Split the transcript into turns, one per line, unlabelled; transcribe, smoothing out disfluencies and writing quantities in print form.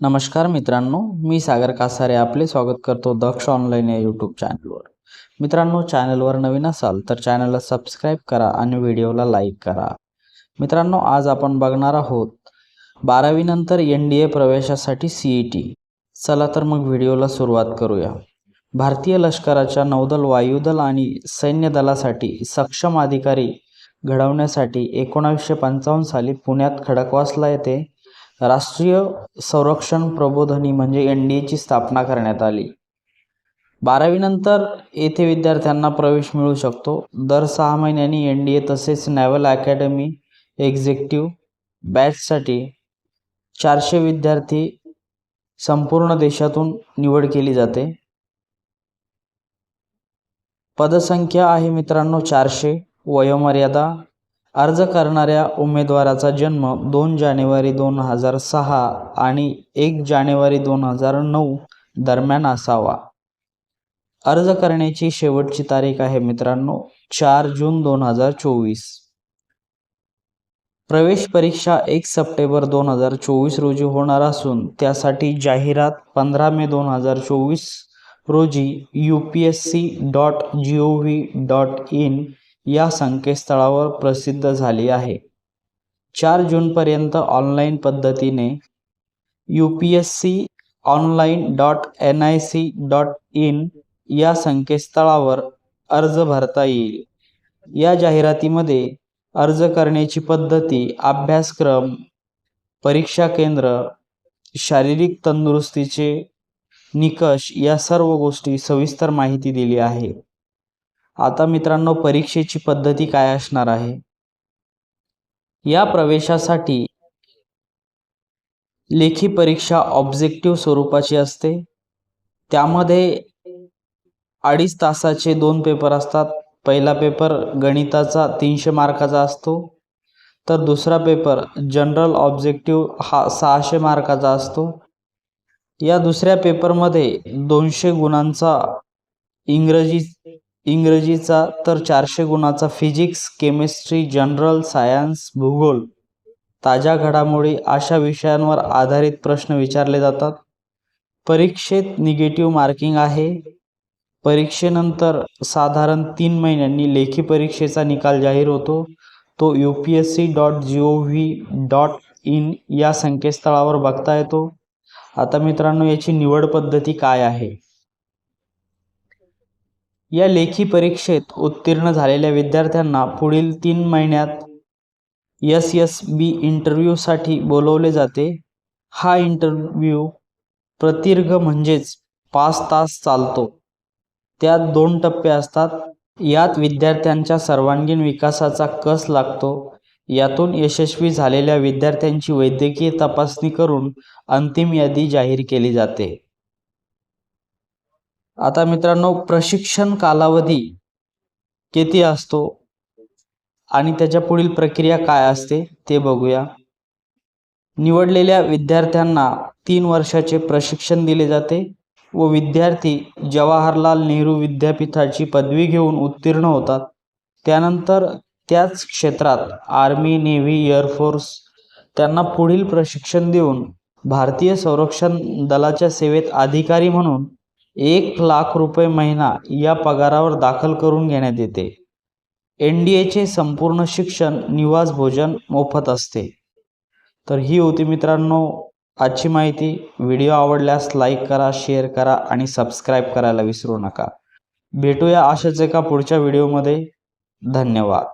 नमस्कार मित्रांनो, मी सागर कासारे आपले स्वागत करतो दक्ष ऑनलाईन या यूट्यूब चॅनलवर। मित्रांनो, चॅनलवर नवीन असाल तर चॅनलला सबस्क्राईब करा आणि व्हिडिओला लाईक करा। मित्रांनो, आज आपण बघणार आहोत 12वी नंतर NDA प्रवेशासाठी CET। चला तर मग व्हिडिओला सुरुवात करूया। भारतीय लष्कराच्या नौदल, वायुदल आणि सैन्य दलासाठी सक्षम अधिकारी घडवण्यासाठी 1955 साली पुण्यात खडकवासला येथे राष्ट्रीय संरक्षण प्रबोधिनी म्हणजे NDA ची स्थापना करण्यात आली। 12वी नंतर येथे विद्यार्थ्यांना प्रवेश मिळू शकतो। दर 6 महिन्यांनी NDA तसेच नॅव्हल अकॅडमी एक्झिक्युटिव्ह बॅचसाठी 400 विद्यार्थी संपूर्ण देशातून निवड केली जाते। पदसंख्या आहे मित्रांनो 400। वयोमर्यादा, अर्ज करणाऱ्या उमेदवाराचा जन्म 2 जानेवारी 2006 आणि 1 जानेवारी 2009 दरम्यान असावा। अर्ज करण्याची शेवटची तारीख आहे मित्रांनो 4 जून 2024। प्रवेश परीक्षा 1 सप्टेंबर 2024 रोजी होणार असून त्यासाठी जाहिरात 15 मे 2024 रोजी upsc.gov.in या संकेतस्थळावर प्रसिद्ध झाली आहे। 4 जूनपर्यंत ऑनलाईन पद्धतीने upsconline.nic.in या संकेतस्थळावर अर्ज भरता येईल। या जाहिरातीमध्ये अर्ज करण्याची पद्धती, अभ्यासक्रम, परीक्षा केंद्र, शारीरिक तंदुरुस्तीचे निकष या सर्व गोष्टी सविस्तर माहिती दिली आहे। आता मित्रांनो, परीक्षेची पद्धती काय असणार आहे? या प्रवेशासाठी लेखी परीक्षा ऑब्जेक्टिव्ह स्वरूपाची असते। त्यामध्ये 2.5 तासाचे 2 पेपर असतात। पहिला पेपर गणिताचा 300 मार्काचा असतो, तर दुसरा पेपर जनरल ऑब्जेक्टिव्ह हा 600 मार्काचा असतो। या दुसऱ्या पेपरमध्ये 200 गुणांचा इंग्रजीचा तर 400 गुणाचा फिजिक्स, केमिस्ट्री, जनरल सायन्स, भूगोल, ताज्या घडामोडी अशा विषयांवर आधारित प्रश्न विचारले जातात। परीक्षेत निगेटिव्ह मार्किंग आहे। परीक्षेनंतर साधारण 3 महिन्यांनी लेखी परीक्षेचा निकाल जाहीर होतो। तो upsc.gov.in या संकेतस्थळावर बघता येतो। आता मित्रांनो, याची निवड पद्धती काय आहे? या लेखी परीक्षेत उत्तीर्ण झालेल्या विद्यार्थ्यांना पुढील 3 महिन्यात SSB इंटरव्ह्यूसाठी बोलवले जाते। हा इंटरव्ह्यू प्रदीर्घ म्हणजेच 5 तास चालतो। त्यात 2 टप्पे असतात। यात विद्यार्थ्यांच्या सर्वांगीण विकासाचा कस लागतो। यातून यशस्वी झालेल्या विद्यार्थ्यांची वैद्यकीय तपासणी करून अंतिम यादी जाहीर केली जाते। आता मित्रांनो, प्रशिक्षण कालावधी किती असतो आणि त्याच्या पुढील प्रक्रिया काय असते ते बघूया। निवडलेल्या विद्यार्थ्यांना 3 वर्षाचे प्रशिक्षण दिले जाते व विद्यार्थी जवाहरलाल नेहरू विद्यापीठाची पदवी घेऊन उत्तीर्ण होतात। त्यानंतर त्याच क्षेत्रात आर्मी, नेव्ही, एअरफोर्स त्यांना पुढील प्रशिक्षण देऊन भारतीय संरक्षण दलाच्या सेवेत अधिकारी म्हणून 1 लाख रुपये महिना या पगारावर दाखल करून घेण्यात येते। NDAचे संपूर्ण शिक्षण, निवास, भोजन मोफत असते। तर ही होती मित्रांनो आजची माहिती। व्हिडिओ आवडल्यास लाईक करा, शेअर करा आणि सबस्क्राईब करायला विसरू नका। भेटूया अशाच एका पुढच्या व्हिडिओमध्ये। धन्यवाद।